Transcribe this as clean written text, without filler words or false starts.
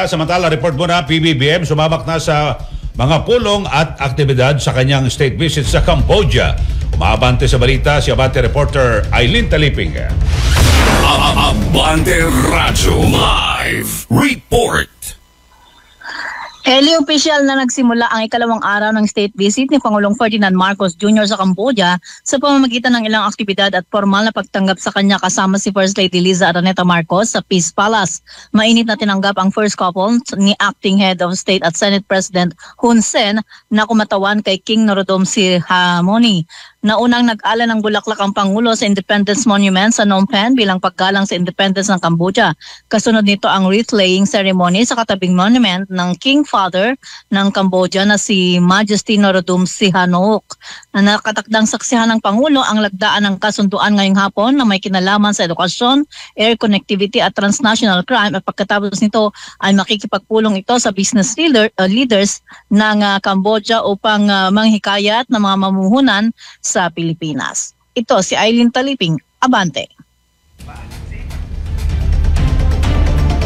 Samantala, report mo na PBBM sumabak na sa mga pulong at aktibidad sa kanyang state visit sa Cambodia. Umaabante sa balita si Abante reporter Aileen Taliping. Abante Radyo Live Report. Eli, opisyal na nagsimula ang ikalawang araw ng state visit ni Pangulong Ferdinand Marcos Jr. sa Cambodia sa pamamagitan ng ilang aktibidad at formal na pagtanggap sa kanya kasama si First Lady Liza Araneta Marcos sa Peace Palace. Mainit na tinanggap ang first couple ni Acting Head of State at Senate President Hun Sen na kumatawan kay King Norodom Sihamoni. Naunang nag-ala ng bulaklak ang Pangulo sa Independence Monument sa Phnom Penh bilang paggalang sa independence ng Cambodia. Kasunod nito ang wreath-laying ceremony sa katabing monument ng King Father ng Cambodia na si Majesty Norodom Sihanouk. Nakatakdang saksihan ng Pangulo ang lagdaan ng kasunduan ngayong hapon na may kinalaman sa edukasyon, air connectivity at transnational crime at pagkatapos nito ay makikipagpulong ito sa business leaders ng Cambodia upang manghikayat ng mga mamumuhunan sa Pilipinas. Ito si Aileen Taliping, Abante.